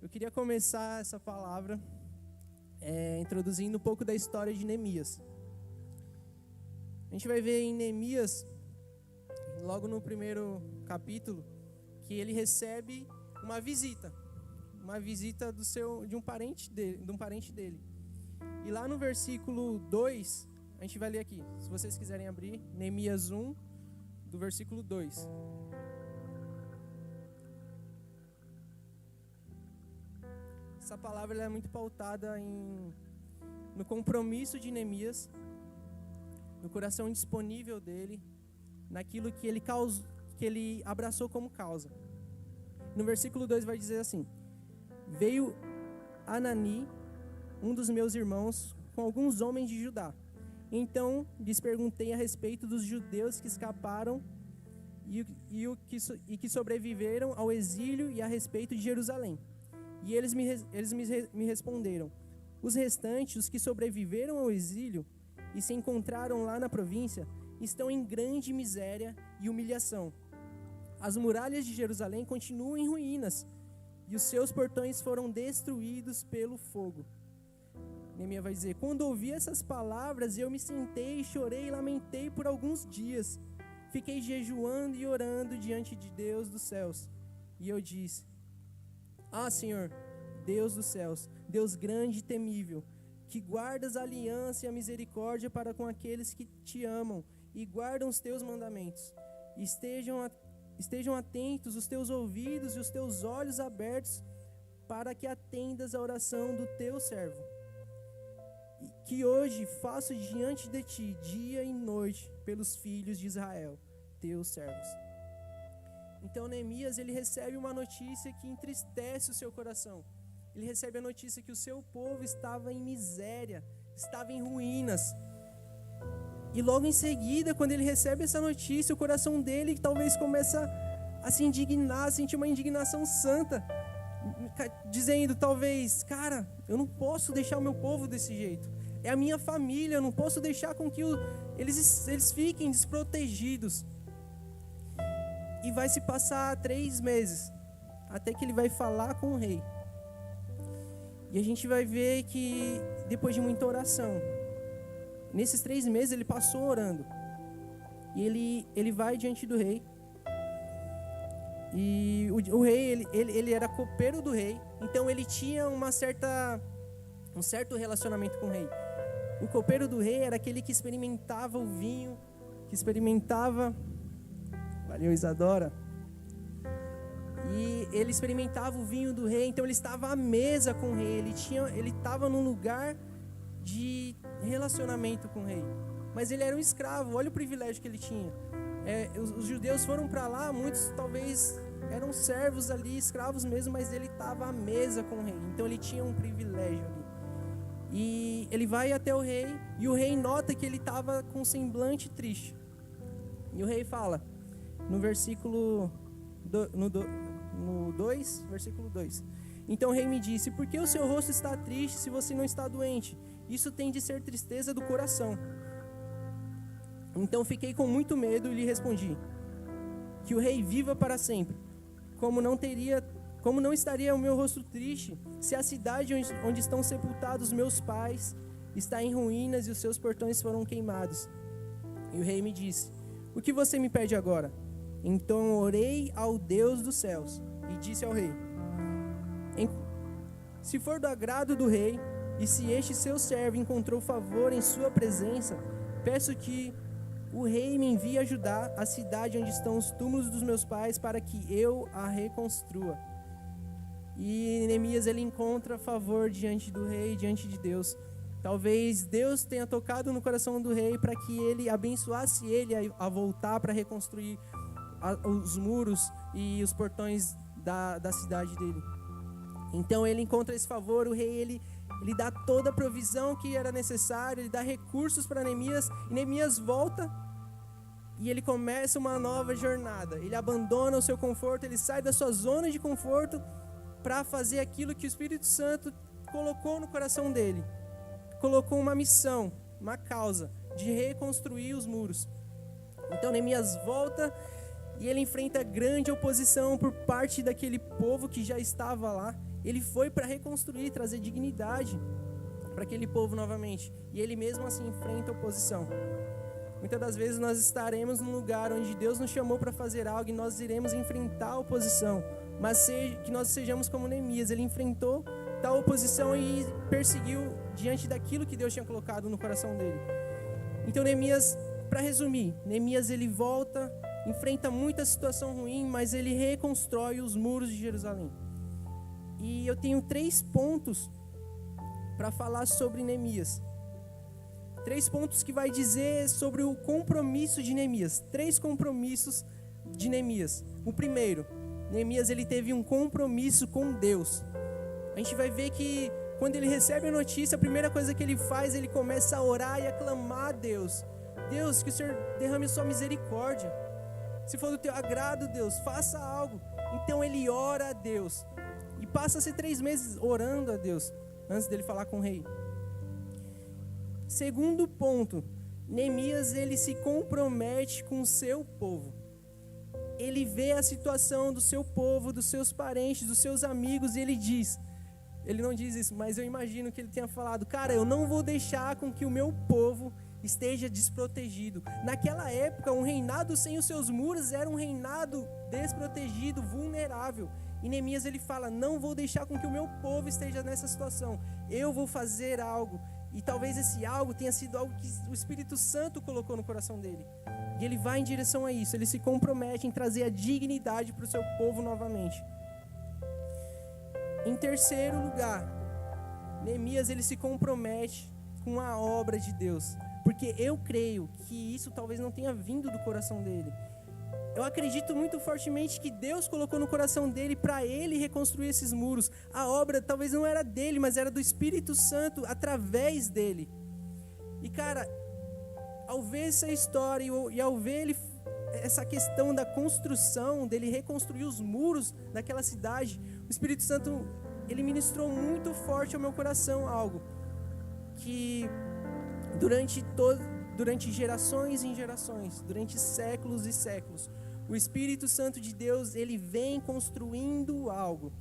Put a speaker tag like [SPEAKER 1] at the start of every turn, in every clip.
[SPEAKER 1] Eu queria começar essa palavra introduzindo um pouco da história de Neemias. A gente vai ver em Neemias, logo no primeiro capítulo, que ele recebe uma visita de um parente dele. E lá no versículo 2, a gente vai ler aqui, se vocês quiserem abrir, Neemias 1, do versículo 2. Essa palavra ela é muito pautada no compromisso de Neemias, no coração disponível dele, naquilo que ele abraçou como causa. No versículo 2 vai dizer assim: Veio Anani, um dos meus irmãos, com alguns homens de Judá. Então lhes perguntei a respeito dos judeus que escaparam e que sobreviveram ao exílio e a respeito de Jerusalém. E eles me responderam: os restantes, os que sobreviveram ao exílio e se encontraram lá na província, estão em grande miséria e humilhação. As muralhas de Jerusalém continuam em ruínas e os seus portões foram destruídos pelo fogo. Neemias vai dizer: quando ouvi essas palavras, eu me sentei, chorei e lamentei por alguns dias. Fiquei jejuando e orando diante de Deus dos céus. E eu disse: Senhor, Deus dos céus, Deus grande e temível, que guardas a aliança e a misericórdia para com aqueles que te amam e guardam os teus mandamentos. Estejam atentos os teus ouvidos e os teus olhos abertos para que atendas a oração do teu servo, que hoje faço diante de ti, dia e noite, pelos filhos de Israel, teus servos. Então Neemias, ele recebe uma notícia que entristece o seu coração. Ele recebe a notícia que o seu povo estava em miséria, estava em ruínas. E logo em seguida, quando ele recebe essa notícia, o coração dele talvez começa a se indignar, a sentir uma indignação santa, dizendo talvez: cara, eu não posso deixar o meu povo desse jeito. É a minha família, eu não posso deixar com que eles fiquem desprotegidos. E vai se passar 3 meses, até que ele vai falar com o rei. E a gente vai ver que depois de muita oração, nesses 3 meses ele passou orando. E ele vai diante do rei. E o rei, ele era copeiro do rei, então ele tinha um certo relacionamento com o rei. O copeiro do rei era aquele que experimentava o vinho, que experimentava... Valeu, Isadora. E ele experimentava o vinho do rei, então ele estava à mesa com o rei, ele estava num lugar de relacionamento com o rei. Mas ele era um escravo, olha o privilégio que ele tinha. Os judeus foram para lá, muitos talvez eram servos ali, escravos mesmo, mas ele estava à mesa com o rei, então ele tinha um privilégio ali. E ele vai até o rei, e o rei nota que ele estava com um semblante triste. E o rei fala, no versículo 2, versículo 2. Então o rei me disse: por que o seu rosto está triste se você não está doente? Isso tem de ser tristeza do coração. Então fiquei com muito medo e lhe respondi: que o rei viva para sempre. Como não estaria o meu rosto triste se a cidade onde estão sepultados meus pais está em ruínas e os seus portões foram queimados? E o rei me disse: o que você me pede agora? Então orei ao Deus dos céus e disse ao rei: se for do agrado do rei, e se este seu servo encontrou favor em sua presença, peço que o rei me envie ajudar a cidade onde estão os túmulos dos meus pais, para que eu a reconstrua. E Neemias, ele encontra favor diante do rei, diante de Deus. Talvez Deus tenha tocado no coração do rei para que ele abençoasse ele a voltar para reconstruir os muros e os portões da cidade dele. Então ele encontra esse favor, o rei ele dá toda a provisão que era necessária, ele dá recursos para Neemias, e Neemias volta e ele começa uma nova jornada. Ele abandona o seu conforto, ele sai da sua zona de conforto para fazer aquilo que o Espírito Santo colocou no coração dele. Colocou uma missão, uma causa de reconstruir os muros. Então Neemias volta e ele enfrenta grande oposição por parte daquele povo que já estava lá. Ele foi para reconstruir, trazer dignidade para aquele povo novamente. E ele mesmo assim enfrenta oposição. Muitas das vezes nós estaremos num lugar onde Deus nos chamou para fazer algo e nós iremos enfrentar a oposição. Mas que nós sejamos como Neemias. Ele enfrentou tal oposição e perseguiu diante daquilo que Deus tinha colocado no coração dele. Então Neemias, para resumir, Neemias ele volta, enfrenta muita situação ruim, mas ele reconstrói os muros de Jerusalém. E eu tenho 3 pontos para falar sobre Neemias. 3 pontos que vai dizer sobre o compromisso de Neemias. 3 compromissos de Neemias. O primeiro, Neemias ele teve um compromisso com Deus. A gente vai ver que quando ele recebe a notícia, a primeira coisa que ele faz, ele começa a orar e a clamar a Deus. Deus, que o Senhor derrame sua misericórdia. Se for do teu agrado, Deus, faça algo. Então ele ora a Deus. E passa-se 3 meses orando a Deus, antes dele falar com o rei. Segundo ponto, Neemias ele se compromete com o seu povo. Ele vê a situação do seu povo, dos seus parentes, dos seus amigos, e ele diz, ele não diz isso, mas eu imagino que ele tenha falado, cara, eu não vou deixar com que o meu povo esteja desprotegido. Naquela época, um reinado sem os seus muros era um reinado desprotegido, vulnerável. E Neemias ele fala, não vou deixar com que o meu povo esteja nessa situação. Eu vou fazer algo. E talvez esse algo tenha sido algo que o Espírito Santo colocou no coração dele. E ele vai em direção a isso. Ele se compromete em trazer a dignidade para o seu povo novamente. Em terceiro lugar, Neemias ele se compromete com a obra de Deus. Porque eu creio que isso talvez não tenha vindo do coração dele. Eu acredito muito fortemente que Deus colocou no coração dele para ele reconstruir esses muros. A obra talvez não era dele, mas era do Espírito Santo através dele. E cara, ao ver essa história e ao ver ele, essa questão da construção, dele reconstruir os muros daquela cidade, o Espírito Santo, ele ministrou muito forte ao meu coração algo que durante gerações e gerações, durante séculos e séculos, o Espírito Santo de Deus, ele vem construindo algo.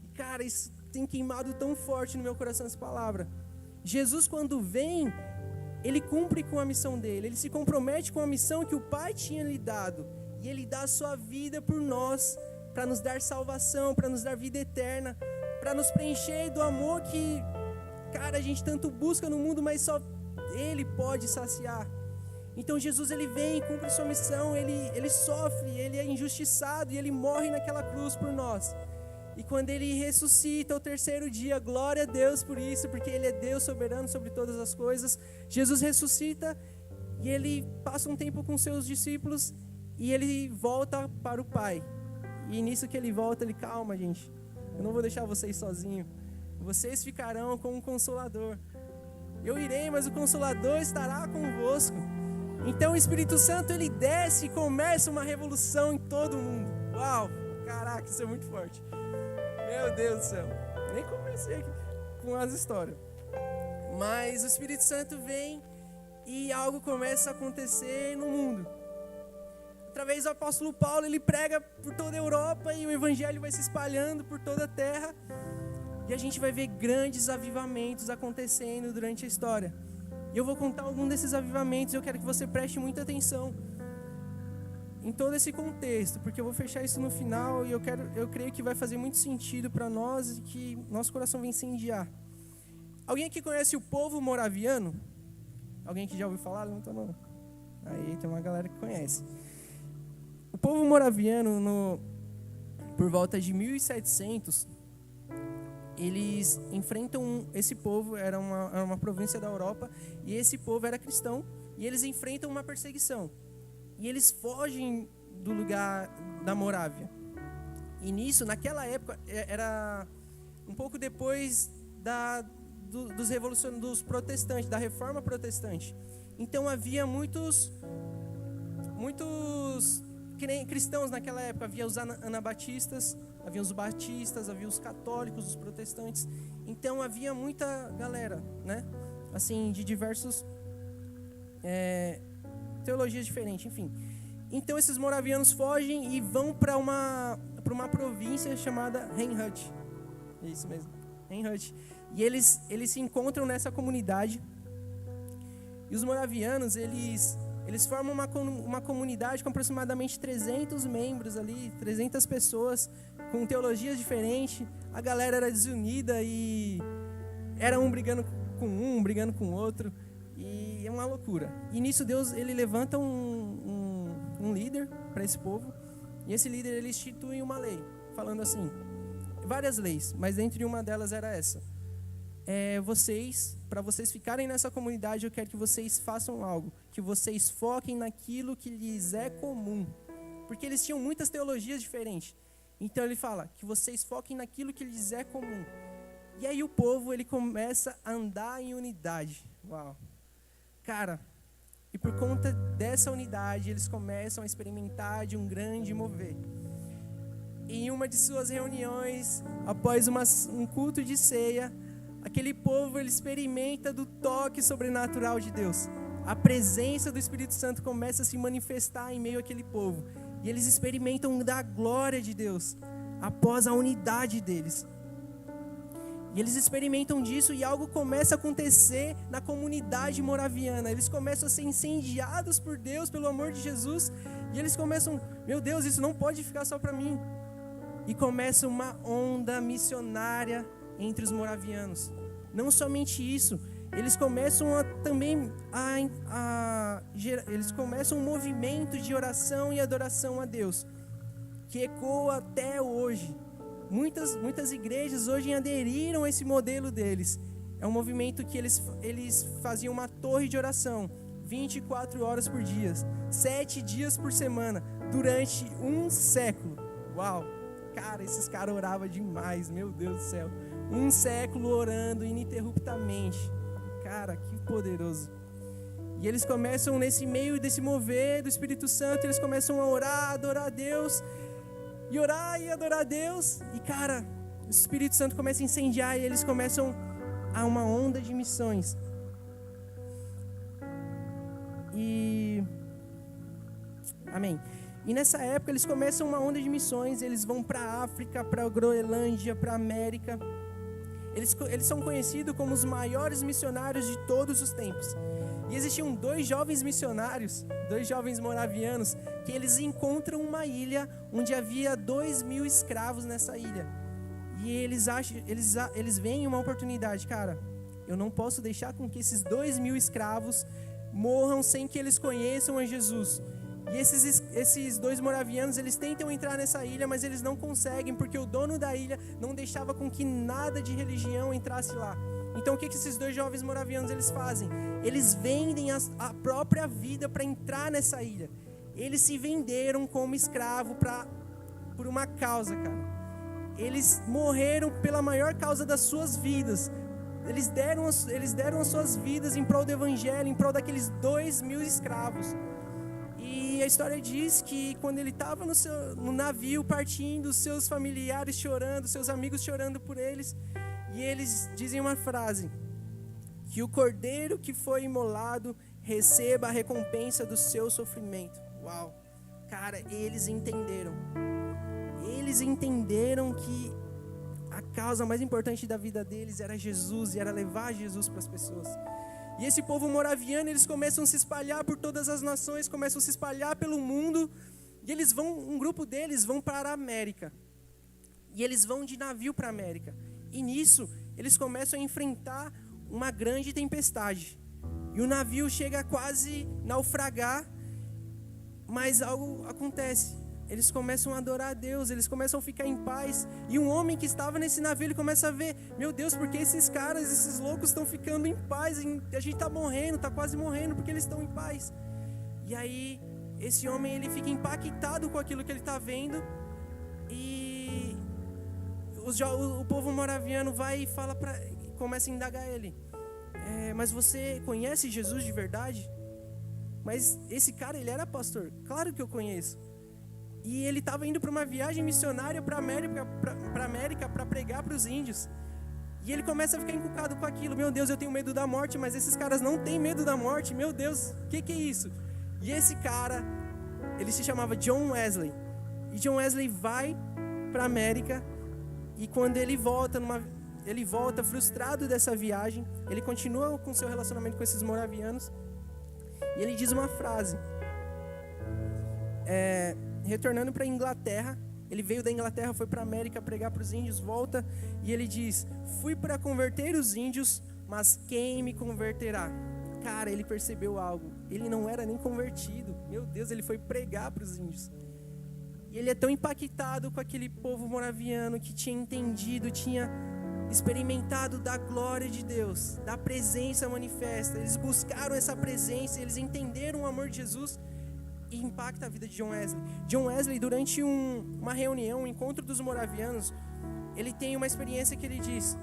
[SPEAKER 1] E cara, isso tem queimado tão forte no meu coração essa palavra. Jesus, quando vem, ele cumpre com a missão dele, ele se compromete com a missão que o Pai tinha lhe dado, e ele dá a sua vida por nós, para nos dar salvação, para nos dar vida eterna, para nos preencher do amor que, cara, a gente tanto busca no mundo, mas só ele pode saciar. Então Jesus ele vem, cumpre sua missão, ele sofre, ele é injustiçado e ele morre naquela cruz por nós. E quando ele ressuscita ao 3º dia, glória a Deus por isso, porque ele é Deus soberano sobre todas as coisas. Jesus ressuscita e ele passa um tempo com seus discípulos e ele volta para o Pai. E nisso que ele volta, ele, calma gente, eu não vou deixar vocês sozinhos, vocês ficarão com um Consolador. Eu irei, mas o Consolador estará convosco. Então o Espírito Santo ele desce e começa uma revolução em todo o mundo. Uau, caraca, isso é muito forte. Meu Deus do céu, nem comecei aqui com as histórias. Mas o Espírito Santo vem e algo começa a acontecer no mundo. Através do apóstolo Paulo, ele prega por toda a Europa e o evangelho vai se espalhando por toda a terra. E a gente vai ver grandes avivamentos acontecendo durante a história. E eu vou contar algum desses avivamentos e eu quero que você preste muita atenção em todo esse contexto, porque eu vou fechar isso no final e eu creio que vai fazer muito sentido para nós e que nosso coração vai incendiar. Alguém aqui conhece o povo moraviano? Alguém que já ouviu falar? Levanta a mão. Aí tem uma galera que conhece. O povo moraviano, por volta de 1700, eles enfrentam esse povo, era uma província da Europa, e esse povo era cristão, e eles enfrentam uma perseguição. E eles fogem do lugar da Morávia. E nisso, naquela época, era um pouco depois dos protestantes, da reforma protestante. Então havia muitos cristãos naquela época. Havia os anabatistas, havia os batistas, havia os católicos, os protestantes. Então havia muita galera, né? Assim, de diversos teologias diferentes, enfim. Então esses moravianos fogem e vão para uma província chamada Reinhut. É isso mesmo, em Hut. E eles se encontram nessa comunidade. E os moravianos, eles formam uma comunidade com aproximadamente 300 membros ali, 300 pessoas, com teologias diferentes. A galera era desunida e era um brigando com o outro. E é uma loucura. E nisso Deus, ele levanta um líder para esse povo. E esse líder, ele institui uma lei, falando assim, várias leis, mas entre uma delas era essa. Para vocês ficarem nessa comunidade, eu quero que vocês façam algo, que vocês foquem naquilo que lhes é comum. Porque eles tinham muitas teologias diferentes. Então ele fala, que vocês foquem naquilo que lhes é comum. E aí o povo, ele começa a andar em unidade. Uau! Cara, e por conta dessa unidade, eles começam a experimentar de um grande mover. Em uma de suas reuniões, após um culto de ceia, aquele povo, ele experimenta do toque sobrenatural de Deus. A presença do Espírito Santo começa a se manifestar em meio àquele povo. E eles experimentam da glória de Deus, após a unidade deles. E eles experimentam disso e algo começa a acontecer na comunidade moraviana. Eles começam a ser incendiados por Deus, pelo amor de Jesus. E eles começam, meu Deus, isso não pode ficar só para mim. E começa uma onda missionária entre os moravianos. Não somente isso, eles começam eles começam um movimento de oração e adoração a Deus, que ecoa até hoje. Muitas igrejas hoje aderiram a esse modelo deles. É um movimento que eles faziam uma torre de oração 24 horas por dia, 7 dias por semana, durante um século. Uau! Cara, esses caras oravam demais, meu Deus do céu. Um século orando ininterruptamente. Cara, que poderoso. E eles começam nesse meio desse mover do Espírito Santo, eles começam a orar, adorar a Deus, e orar e adorar a Deus. E cara, o Espírito Santo começa a incendiar e eles começam a uma onda de missões. Amém. E nessa época eles começam uma onda de missões, eles vão para a África, para a Groenlândia, para a América. Eles são conhecidos como os maiores missionários de todos os tempos. E existiam 2 jovens missionários, 2 jovens moravianos, que eles encontram uma ilha onde havia 2.000 escravos nessa ilha. E eles veem uma oportunidade, cara, eu não posso deixar com que esses 2.000 escravos morram sem que eles conheçam a Jesus. E esses 2 moravianos, eles tentam entrar nessa ilha, mas eles não conseguem, porque o dono da ilha não deixava com que nada de religião entrasse lá. Então o que esses 2 jovens moravianos eles fazem? Eles vendem a própria vida para entrar nessa ilha. Eles se venderam como escravo por uma causa, cara. Eles morreram pela maior causa das suas vidas. Eles deram as suas vidas em prol do evangelho, em prol daqueles 2.000 escravos. E a história diz que quando ele estava no navio partindo, seus familiares chorando, seus amigos chorando por eles, e eles dizem uma frase, que o cordeiro que foi imolado receba a recompensa do seu sofrimento. Uau! Cara, eles entenderam que a causa mais importante da vida deles era Jesus, e era levar Jesus para as pessoas. E esse povo moraviano, eles começam a se espalhar por todas as nações, começam a se espalhar pelo mundo, e um grupo deles vão para a América. E eles vão de navio para a América. E nisso, eles começam a enfrentar uma grande tempestade. E o navio chega a quase naufragar, mas algo acontece. Eles começam a adorar a Deus, eles começam a ficar em paz. E um homem que estava nesse navio, ele começa a ver, meu Deus, por que esses caras, esses loucos estão ficando em paz? A gente está morrendo, está quase morrendo, porque eles estão em paz. E aí, esse homem, ele fica impactado com aquilo que ele está vendo. E o povo moraviano vai e começa a indagar ele. Mas você conhece Jesus de verdade? Mas esse cara, ele era pastor? Claro que eu conheço. E ele estava indo para uma viagem missionária para a América para pregar para os índios. E ele começa a ficar encucado com aquilo. Meu Deus, eu tenho medo da morte, mas esses caras não têm medo da morte. Meu Deus, o que é isso? E esse cara, ele se chamava John Wesley. E John Wesley vai para a América E quando ele volta frustrado dessa viagem, ele continua com seu relacionamento com esses moravianos, e ele diz uma frase, retornando para a Inglaterra. Ele veio da Inglaterra, foi para a América pregar para os índios, volta, e ele diz: fui para converter os índios, mas quem me converterá? Cara, ele percebeu algo, ele não era nem convertido, meu Deus, ele foi pregar para os índios. E ele é tão impactado com aquele povo moraviano que tinha entendido, tinha experimentado da glória de Deus, da presença manifesta. Eles buscaram essa presença, eles entenderam o amor de Jesus, e impacta a vida de John Wesley. John Wesley, durante uma reunião, um encontro dos moravianos, ele tem uma experiência que ele diz.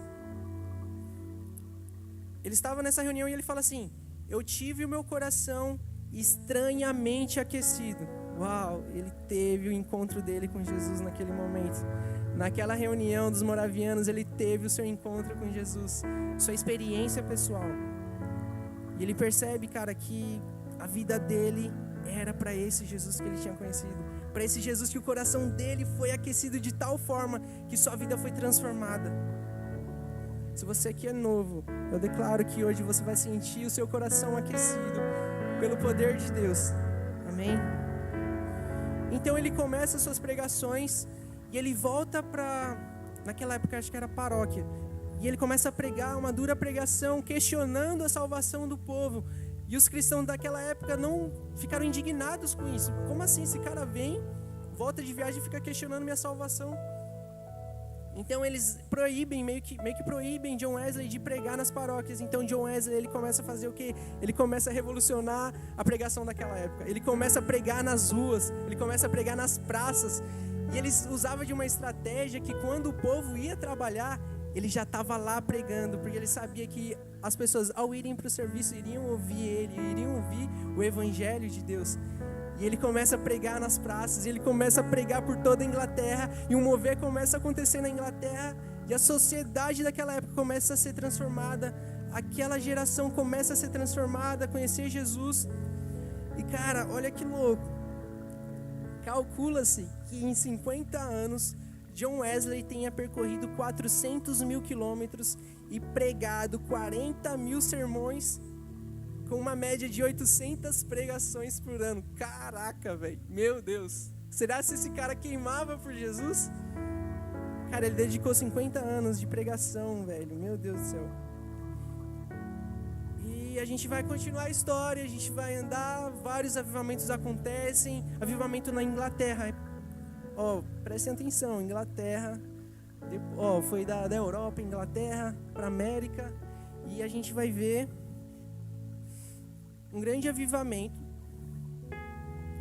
[SPEAKER 1] Ele estava nessa reunião e ele fala assim: eu tive o meu coração estranhamente aquecido. Uau, ele teve o encontro dele com Jesus naquele momento. Naquela reunião dos moravianos, ele teve o seu encontro com Jesus, sua experiência pessoal. E ele percebe, cara, que a vida dele era para esse Jesus que ele tinha conhecido, para esse Jesus que o coração dele foi aquecido de tal forma que sua vida foi transformada. Se você aqui é novo, eu declaro que hoje você vai sentir o seu coração aquecido pelo poder de Deus. Amém? Então ele começa suas pregações e ele volta para, naquela época acho que era paróquia, e ele começa a pregar uma dura pregação, questionando a salvação do povo. E os cristãos daquela época não ficaram indignados com isso. Como assim? Esse cara vem, volta de viagem e fica questionando minha salvação. Então eles proíbem, meio que proíbem John Wesley de pregar nas paróquias. Então John Wesley, ele começa a fazer o quê? Ele começa a revolucionar a pregação daquela época. Ele começa a pregar nas ruas, ele começa a pregar nas praças. E eles usavam de uma estratégia que quando o povo ia trabalhar, ele já estava lá pregando, porque ele sabia que as pessoas, ao irem para o serviço, iriam ouvir ele, iriam ouvir o evangelho de Deus. E ele começa a pregar nas praças, ele começa a pregar por toda a Inglaterra, e um mover começa a acontecer na Inglaterra, e a sociedade daquela época começa a ser transformada, aquela geração começa a ser transformada, a conhecer Jesus. E cara, olha que louco, calcula-se que em 50 anos, John Wesley tenha percorrido 400.000 quilômetros e pregado 40.000 sermões, com uma média de 800 pregações por ano. Caraca, velho, meu Deus. Será que esse cara queimava por Jesus? Cara, ele dedicou 50 anos de pregação, velho, meu Deus do céu. E a gente vai continuar a história, a gente vai andar, vários avivamentos acontecem, avivamento na Inglaterra. Prestem atenção, Inglaterra, foi da Europa, Inglaterra, para América, e a gente vai ver um grande avivamento.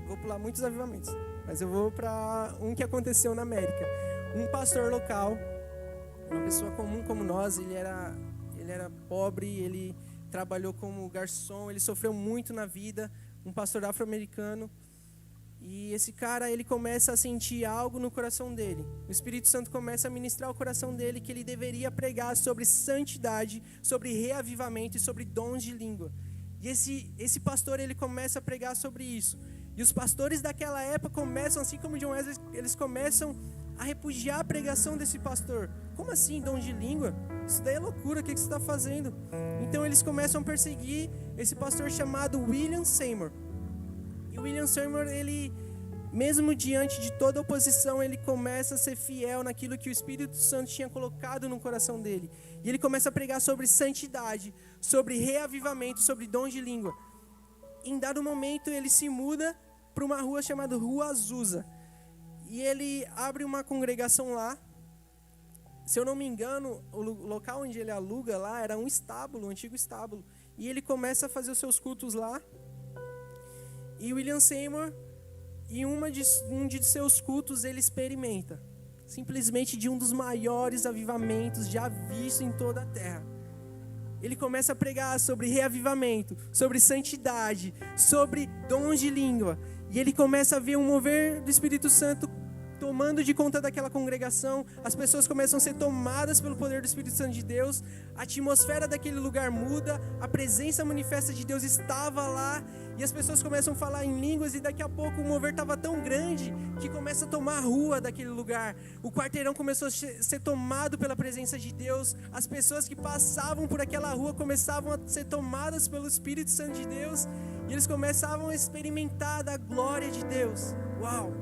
[SPEAKER 1] Vou pular muitos avivamentos, mas eu vou para um que aconteceu na América. Um pastor local, uma pessoa comum como nós, ele era pobre, ele trabalhou como garçom, ele sofreu muito na vida, um pastor afro-americano. E esse cara, ele começa a sentir algo no coração dele. O Espírito Santo começa a ministrar o coração dele que ele deveria pregar sobre santidade, sobre reavivamento e sobre dons de língua. E esse pastor, ele começa a pregar sobre isso. E os pastores daquela época começam, assim como John Wesley, eles começam a repudiar a pregação desse pastor. Como assim, dons de língua? Isso daí é loucura, o que você está fazendo? Então eles começam a perseguir esse pastor chamado William Seymour. E o William Seymour, ele, mesmo diante de toda a oposição, ele começa a ser fiel naquilo que o Espírito Santo tinha colocado no coração dele. E ele começa a pregar sobre santidade, sobre reavivamento, sobre dons de língua. Em dado momento, ele se muda para uma rua chamada Rua Azusa. E ele abre uma congregação lá. Se eu não me engano, o local onde ele aluga lá era um estábulo, um antigo estábulo. E ele começa a fazer os seus cultos lá. E William Seymour, em um de seus cultos, ele experimenta simplesmente de um dos maiores avivamentos já visto em toda a terra. Ele começa a pregar sobre reavivamento, sobre santidade, sobre dons de língua. E ele começa a ver um mover do Espírito Santo tomando de conta daquela congregação, as pessoas começam a ser tomadas pelo poder do Espírito Santo de Deus, a atmosfera daquele lugar muda, a presença manifesta de Deus estava lá, e as pessoas começam a falar em línguas, e daqui a pouco o mover estava tão grande, que começa a tomar a rua daquele lugar, o quarteirão começou a ser tomado pela presença de Deus, as pessoas que passavam por aquela rua começavam a ser tomadas pelo Espírito Santo de Deus, e eles começavam a experimentar da glória de Deus. Uau!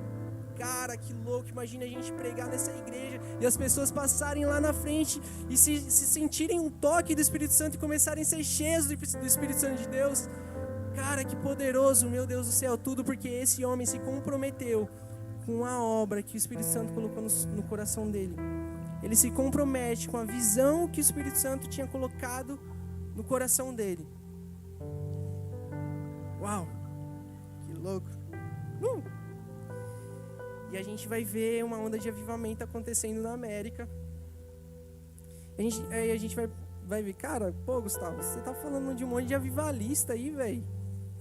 [SPEAKER 1] Cara, que louco, imagina a gente pregar nessa igreja e as pessoas passarem lá na frente e se sentirem um toque do Espírito Santo e começarem a ser cheios do Espírito Santo de Deus. Cara, que poderoso, meu Deus do céu, tudo porque esse homem se comprometeu com a obra que o Espírito Santo colocou no coração dele. Ele se compromete com a visão que o Espírito Santo tinha colocado no coração dele. Uau, que louco. E a gente vai ver uma onda de avivamento acontecendo na América. A gente vai ver, cara, pô, Gustavo, você tá falando de um monte de avivalista aí, velho.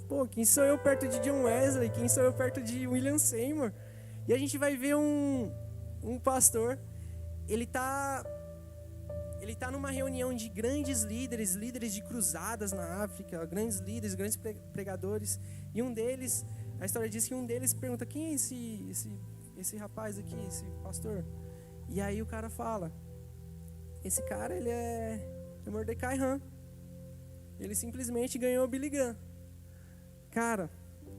[SPEAKER 1] Pô, quem sou eu perto de John Wesley? Quem sou eu perto de William Seymour? E a gente vai ver um pastor, ele tá numa reunião de grandes líderes de cruzadas na África, grandes líderes, grandes pregadores. E um deles, a história diz que um deles pergunta, quem é esse rapaz aqui, esse pastor? E aí o cara fala, esse cara, ele é Mordecai Ham. Ele simplesmente ganhou o Billy Graham. Cara,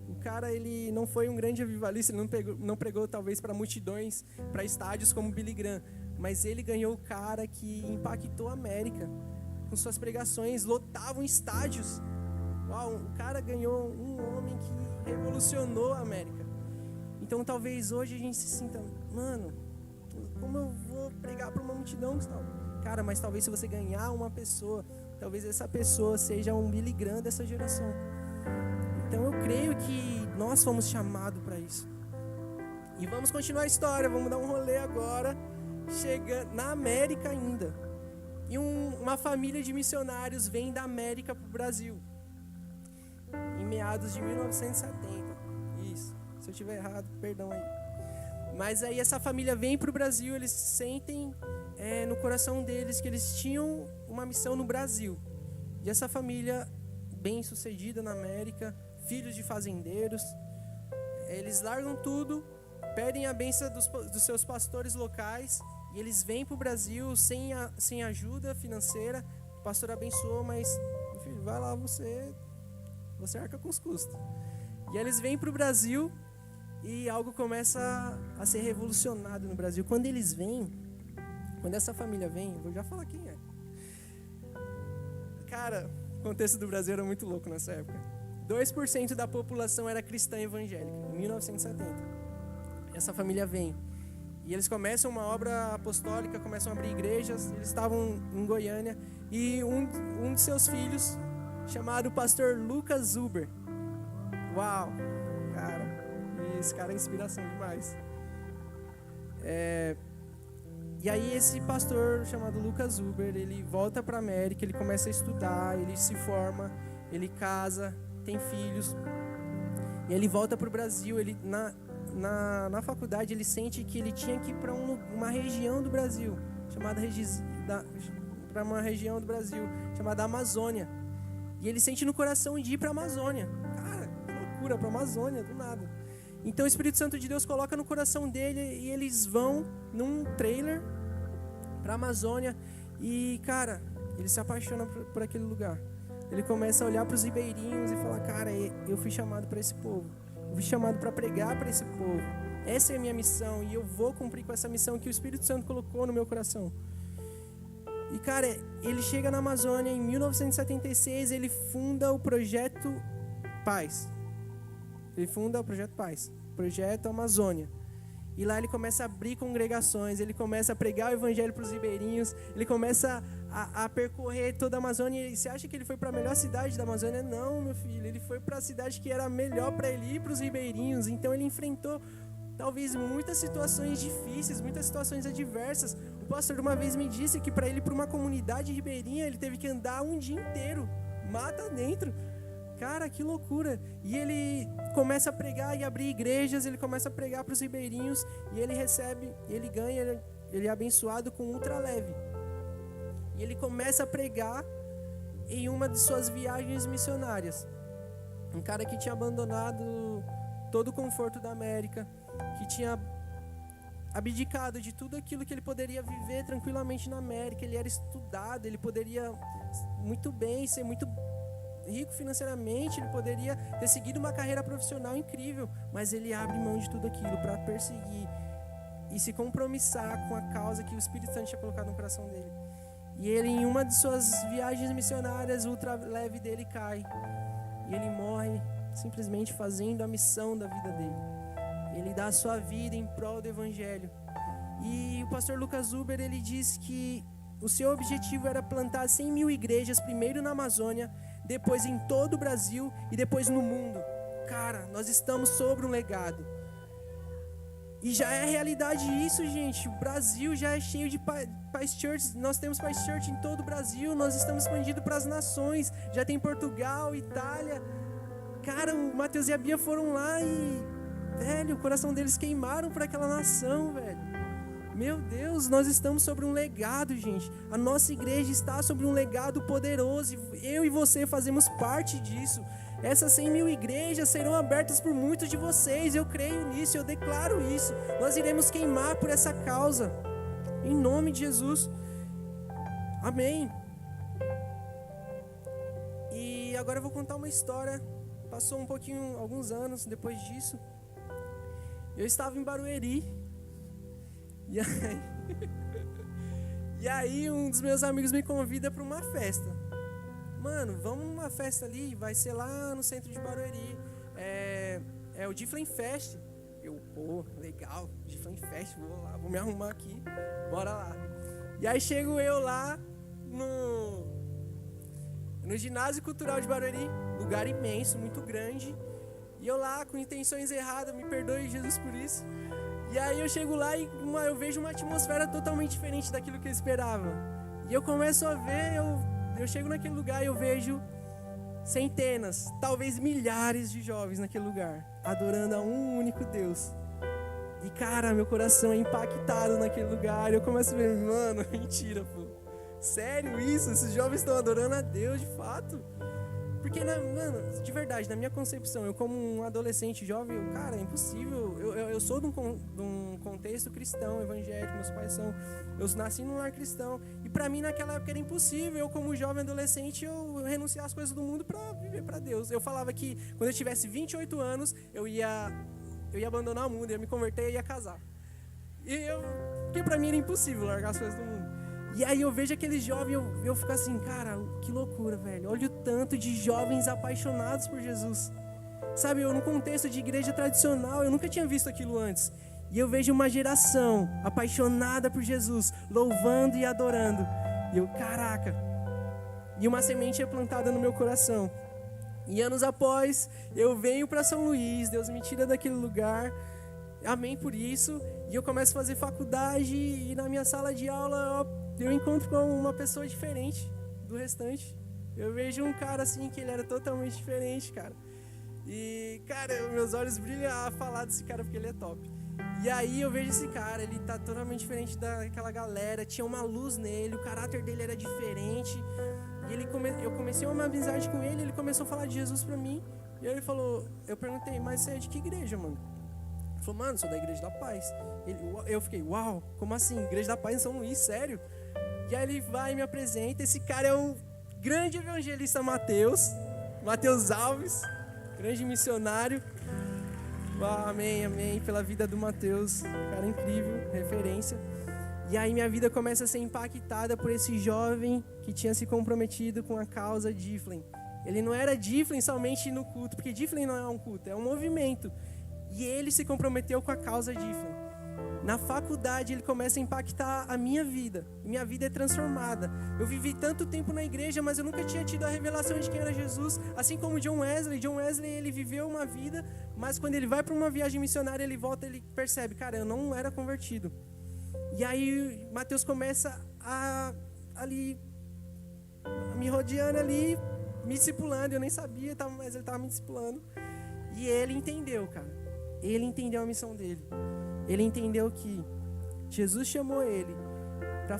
[SPEAKER 1] o cara, ele não foi um grande avivalista, ele não pregou talvez para multidões, para estádios como Billy Graham, mas ele ganhou o cara que impactou a América, com suas pregações, lotavam estádios. Uau, o cara ganhou um homem que revolucionou a América. Então talvez hoje a gente se sinta, mano, como eu vou pregar para uma multidão, Gustavo? Cara, mas talvez se você ganhar uma pessoa, talvez essa pessoa seja um Billy Graham dessa geração. Então eu creio que nós fomos chamados para isso. E vamos continuar a história, vamos dar um rolê agora, chegando na América ainda. E uma família de missionários vem da América para o Brasil, em meados de 1970. Isso, se eu estiver errado, perdão aí. Mas aí essa família vem para o Brasil, eles sentem no coração deles que eles tinham uma missão no Brasil. E essa família, bem sucedida na América, filhos de fazendeiros, eles largam tudo, pedem a bênção dos seus pastores locais, e eles vêm para o Brasil sem ajuda financeira. O pastor abençoou, mas, meu filho, vai lá, você arca com os custos. E eles vêm para o Brasil e algo começa a ser revolucionado no Brasil. Quando eles vêm, quando essa família vem, eu vou já falar quem é. Cara, o contexto do Brasil era muito louco nessa época. 2% da população era cristã evangélica, em 1970. Essa família vem. E eles começam uma obra apostólica, começam a abrir igrejas. Eles estavam em Goiânia. E um de seus filhos, chamado pastor Lucas Zuber. Uau, cara, esse cara é inspiração demais. E aí esse pastor chamado Lucas Zuber, ele volta para a América, ele começa a estudar, ele se forma, ele casa, tem filhos. E ele volta para o Brasil, ele na faculdade ele sente que ele tinha que ir para uma região do Brasil, para uma região do Brasil chamada Amazônia. E ele sente no coração de ir para a Amazônia. Cara, que loucura, para a Amazônia, do nada. Então o Espírito Santo de Deus coloca no coração dele e eles vão num trailer para a Amazônia. E, cara, ele se apaixona por aquele lugar. Ele começa a olhar para os ribeirinhos e falar, cara, eu fui chamado para esse povo. Eu fui chamado para pregar para esse povo. Essa é a minha missão e eu vou cumprir com essa missão que o Espírito Santo colocou no meu coração. E, cara, ele chega na Amazônia em 1976, ele funda o Projeto Paz. Ele funda o Projeto Paz, Projeto Amazônia. E lá ele começa a abrir congregações, ele começa a pregar o evangelho para os ribeirinhos, ele começa a percorrer toda a Amazônia. E você acha que ele foi para a melhor cidade da Amazônia? Não, meu filho, ele foi para a cidade que era melhor para ele ir para os ribeirinhos. Então ele enfrentou talvez muitas situações difíceis, muitas situações adversas. O pastor uma vez me disse que para ele ir para uma comunidade ribeirinha, ele teve que andar um dia inteiro, mata dentro, Cara, que loucura. E ele começa a pregar e abrir igrejas, ele começa a pregar para os ribeirinhos, e ele recebe, ele ganha, ele é abençoado com ultraleve. E ele começa a pregar em uma de suas viagens missionárias. Um cara que tinha abandonado todo o conforto da América, que tinha abdicado de tudo aquilo que ele poderia viver tranquilamente na América. Ele era estudado, ele poderia muito bem ser muito rico financeiramente, ele poderia ter seguido uma carreira profissional incrível, mas ele abre mão de tudo aquilo para perseguir e se compromissar com a causa que o Espírito Santo tinha colocado no coração dele. E ele, em uma de suas viagens missionárias, o ultraleve dele cai e ele morre simplesmente fazendo a missão da vida dele. Ele dá a sua vida em prol do Evangelho. E o pastor Lucas Huber, ele diz que o seu objetivo era plantar 100 mil igrejas, primeiro na Amazônia, depois em todo o Brasil e depois no mundo. Cara, nós estamos sobre um legado. E já é realidade isso, gente. O Brasil já é cheio de Paz Church. Nós temos Paz Church em todo o Brasil. Nós estamos expandindo para as nações. Já tem Portugal, Itália. Cara, o Mateus e a Bia foram lá e, velho, o coração deles queimaram por aquela nação, velho. Meu Deus, nós estamos sobre um legado, gente. A nossa igreja está sobre um legado poderoso. Eu e você fazemos parte disso. Essas 100 mil igrejas serão abertas por muitos de vocês. Eu creio nisso, eu declaro isso. Nós iremos queimar por essa causa. Em nome de Jesus. Amém. E agora eu vou contar uma história. Passou alguns anos depois disso. Eu estava em Barueri. E aí um dos meus amigos me convida para uma festa. Mano, vamos numa festa ali, vai ser lá no centro de Barueri. É o Difflin Fest. Eu, pô, legal, Difflin Fest, vou lá, vou me arrumar aqui, bora lá. E aí chego eu lá no Ginásio Cultural de Barueri, lugar imenso, muito grande. E eu lá com intenções erradas, me perdoe Jesus por isso. E aí eu chego lá e eu vejo uma atmosfera totalmente diferente daquilo que eu esperava. E eu começo a ver, eu chego naquele lugar e eu vejo centenas, talvez milhares de jovens naquele lugar, adorando a um único Deus. E cara, meu coração é impactado naquele lugar. Eu começo a ver, mano, mentira, pô. Sério isso? Esses jovens estão adorando a Deus de fato? Porque, mano, de verdade, na minha concepção, eu como um adolescente jovem, cara, é impossível. Eu sou de um contexto cristão, evangélico, meus pais são... Eu nasci num lar cristão. E pra mim, naquela época, era impossível. Eu, como jovem adolescente, eu renunciar às coisas do mundo pra viver pra Deus. Eu falava que, quando eu tivesse 28 anos, eu ia abandonar o mundo, ia me converter e ia casar. Porque pra mim era impossível largar as coisas do mundo. E aí eu vejo aqueles jovens, eu fico assim, cara, que loucura, velho. Olha o tanto de jovens apaixonados por Jesus. Sabe, eu no contexto de igreja tradicional, eu nunca tinha visto aquilo antes. E eu vejo uma geração apaixonada por Jesus, louvando e adorando. E eu, caraca. E uma semente é plantada no meu coração. E anos após, eu venho para São Luís, Deus me tira daquele lugar. Amém por isso. E eu começo a fazer faculdade e na minha sala de aula eu encontro com uma pessoa diferente do restante. Eu vejo um cara assim que ele era totalmente diferente, cara. E, cara, meus olhos brilham a falar desse cara porque ele é top. E aí eu vejo esse cara, ele tá totalmente diferente daquela galera. Tinha uma luz nele, o caráter dele era diferente. E eu comecei uma amizade com ele, ele começou a falar de Jesus pra mim. E aí ele falou, eu perguntei, mas você é de que igreja, mano? Ele falou, mano, sou da Igreja da Paz. Eu fiquei, uau, como assim? Igreja da Paz em São Luís, sério? E aí ele vai e me apresenta. Esse cara é o grande evangelista Mateus Alves, grande missionário. Uau, amém, amém, pela vida do Mateus, cara incrível, referência. E aí minha vida começa a ser impactada por esse jovem que tinha se comprometido com a causa Difflin. Ele não era Difflin somente no culto, porque Difflin não é um culto, é um movimento. E ele se comprometeu com a causa Difflin. Na faculdade ele começa a impactar a minha vida. Minha vida é transformada. Eu vivi tanto tempo na igreja, mas eu nunca tinha tido a revelação de quem era Jesus. Assim como John Wesley. John Wesley, ele viveu uma vida, mas quando ele vai para uma viagem missionária, ele volta e ele percebe, cara, eu não era convertido. E aí Mateus começa ali, me rodeando ali, me discipulando, eu nem sabia, mas ele estava me discipulando. E ele entendeu, cara. Ele entendeu a missão dele. Ele entendeu que Jesus chamou ele para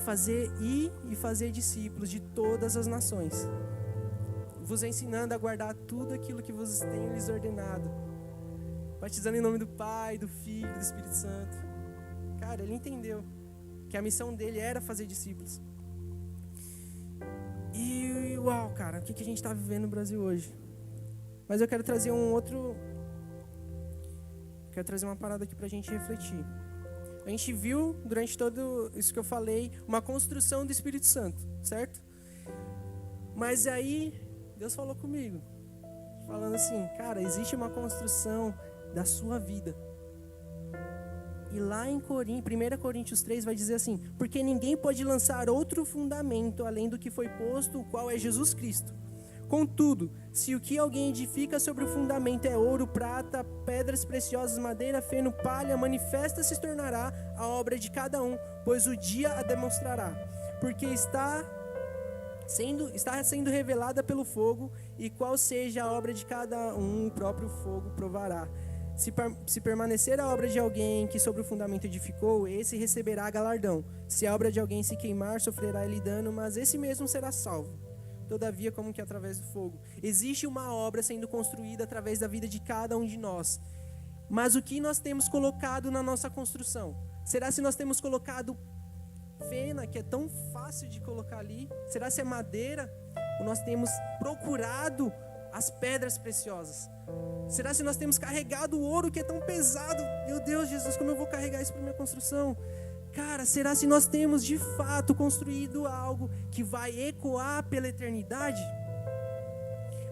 [SPEAKER 1] ir e fazer discípulos de todas as nações, vos ensinando a guardar tudo aquilo que vos tenho lhes ordenado, batizando em nome do Pai, do Filho e do Espírito Santo. Cara, ele entendeu que a missão dele era fazer discípulos. E uau, cara, o que a gente está vivendo no Brasil hoje? Mas eu quero trazer uma parada aqui pra gente refletir. A gente viu, durante todo isso que eu falei, uma construção do Espírito Santo, certo? Mas aí, Deus falou comigo, falando assim, cara, existe uma construção da sua vida. E lá em 1 Coríntios 3 vai dizer assim, porque ninguém pode lançar outro fundamento além do que foi posto, o qual é Jesus Cristo. Contudo, se o que alguém edifica sobre o fundamento é ouro, prata, pedras preciosas, madeira, feno, palha, manifesta se tornará a obra de cada um, pois o dia a demonstrará. Porque está sendo revelada pelo fogo, e qual seja a obra de cada um, o próprio fogo provará. Se permanecer a obra de alguém que sobre o fundamento edificou, esse receberá galardão. Se a obra de alguém se queimar, sofrerá ele dano, mas esse mesmo será salvo. Todavia, como que através do fogo. Existe uma obra sendo construída através da vida de cada um de nós. Mas o que nós temos colocado na nossa construção? Será se nós temos colocado fena, que é tão fácil de colocar ali? Será se é madeira? Ou nós temos procurado as pedras preciosas? Será se nós temos carregado o ouro que é tão pesado? Meu Deus, Jesus, como eu vou carregar isso para minha construção? Cara, será se nós temos de fato construído algo que vai ecoar pela eternidade?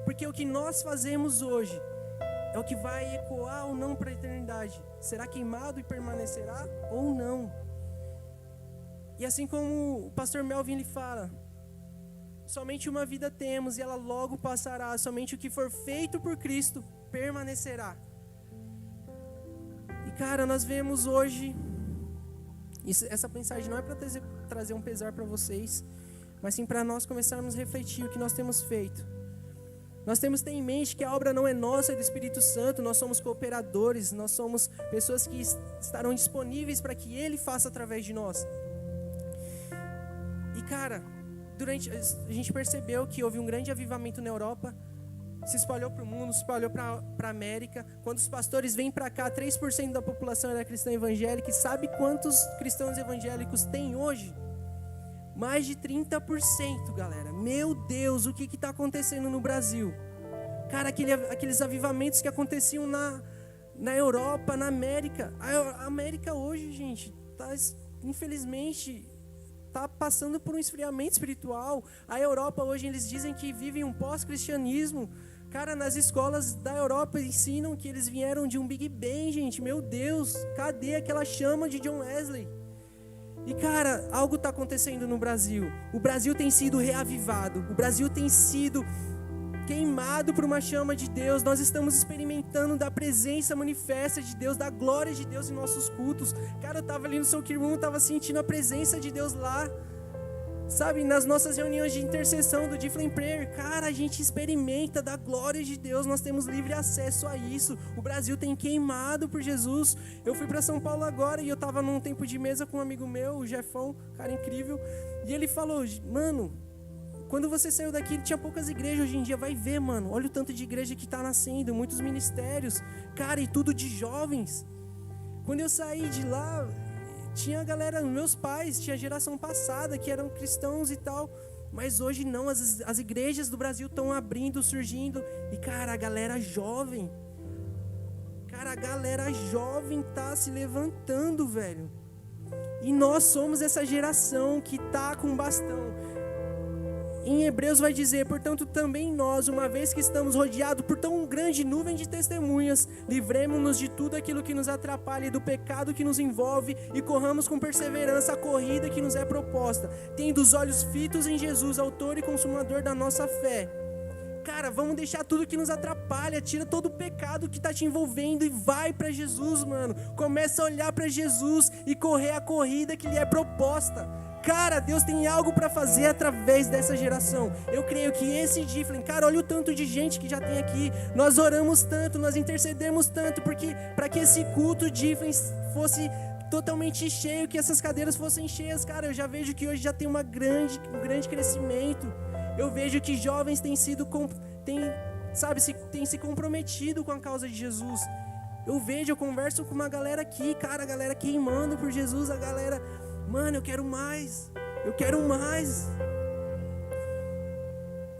[SPEAKER 1] Porque o que nós fazemos hoje é o que vai ecoar ou não para a eternidade. Será queimado e permanecerá ou não? E assim como o pastor Melvin ele fala, somente uma vida temos e ela logo passará. Somente o que for feito por Cristo permanecerá. E cara, nós vemos hoje, essa mensagem não é para trazer um pesar para vocês, mas sim para nós começarmos a refletir o que nós temos feito. Nós temos que ter em mente que a obra não é nossa, é do Espírito Santo. Nós somos cooperadores, nós somos pessoas que estarão disponíveis para que Ele faça através de nós. E cara, a gente percebeu que houve um grande avivamento na Europa, se espalhou para o mundo, se espalhou para a América. Quando os pastores vêm para cá, 3% da população era cristã evangélica. E sabe quantos cristãos evangélicos tem hoje? Mais de 30%, galera. Meu Deus, o que está acontecendo no Brasil? Cara, aqueles avivamentos que aconteciam na Europa, na América. A América hoje, gente, infelizmente está passando por um esfriamento espiritual. A Europa hoje, eles dizem que vivem um pós-cristianismo. Cara, nas escolas da Europa ensinam que eles vieram de um Big Bang, gente. Meu Deus, cadê aquela chama de John Wesley? E cara, algo está acontecendo no Brasil. O Brasil tem sido reavivado. O Brasil tem sido queimado por uma chama de Deus. Nós estamos experimentando da presença manifesta de Deus, da glória de Deus em nossos cultos. Cara, eu estava ali no São Quirmão, estava sentindo a presença de Deus lá. Sabe, nas nossas reuniões de intercessão do Different Prayer, cara, a gente experimenta da glória de Deus, nós temos livre acesso a isso. O Brasil tem queimado por Jesus. Eu fui para São Paulo agora e eu estava num tempo de mesa com um amigo meu, o Jefão, cara incrível, e ele falou, mano, quando você saiu daqui tinha poucas igrejas, hoje em dia vai ver, mano, olha o tanto de igreja que está nascendo, muitos ministérios, cara, e tudo de jovens. Quando eu saí de lá, tinha a galera, meus pais, tinha a geração passada que eram cristãos e tal, mas hoje não, as igrejas do Brasil estão abrindo, surgindo, e cara, a galera jovem tá se levantando, velho, e nós somos essa geração que tá com bastão. Em Hebreus vai dizer, portanto também nós, uma vez que estamos rodeados por tão grande nuvem de testemunhas, livremos-nos de tudo aquilo que nos atrapalha e do pecado que nos envolve e corramos com perseverança a corrida que nos é proposta, tendo os olhos fitos em Jesus, autor e consumador da nossa fé. Cara, vamos deixar tudo que nos atrapalha, tira todo o pecado que está te envolvendo e vai para Jesus, mano. Começa a olhar para Jesus e correr a corrida que lhe é proposta. Cara, Deus tem algo para fazer através dessa geração. Eu creio que esse Difflin, cara, olha o tanto de gente que já tem aqui. Nós oramos tanto, nós intercedemos tanto, porque para que esse culto Difflin fosse totalmente cheio, que essas cadeiras fossem cheias, cara, eu já vejo que hoje já tem um grande crescimento. Eu vejo que jovens têm se comprometido com a causa de Jesus. Eu converso com uma galera aqui, cara, a galera queimando por Jesus, a galera, mano, eu quero mais.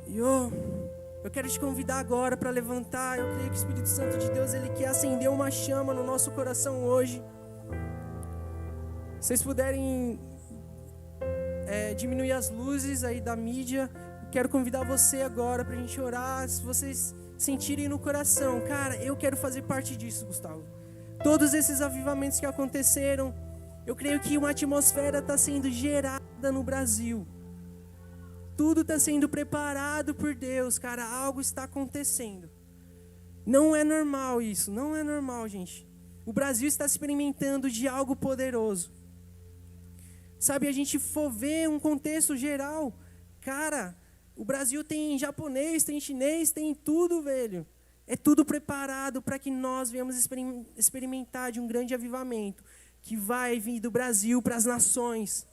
[SPEAKER 1] E eu quero te convidar agora para levantar. Eu creio que o Espírito Santo de Deus, ele quer acender uma chama no nosso coração hoje. Se vocês puderem diminuir as luzes aí da mídia, quero convidar você agora para a gente orar. Se vocês sentirem no coração, cara, eu quero fazer parte disso, Gustavo. Todos esses avivamentos que aconteceram, eu creio que uma atmosfera está sendo gerada no Brasil. Tudo está sendo preparado por Deus, cara, algo está acontecendo. Não é normal isso, não é normal, gente. O Brasil está experimentando de algo poderoso. Sabe, a gente for ver um contexto geral, cara, o Brasil tem japonês, tem chinês, tem tudo, velho. É tudo preparado para que nós venhamos experimentar de um grande avivamento que vai vir do Brasil para as nações.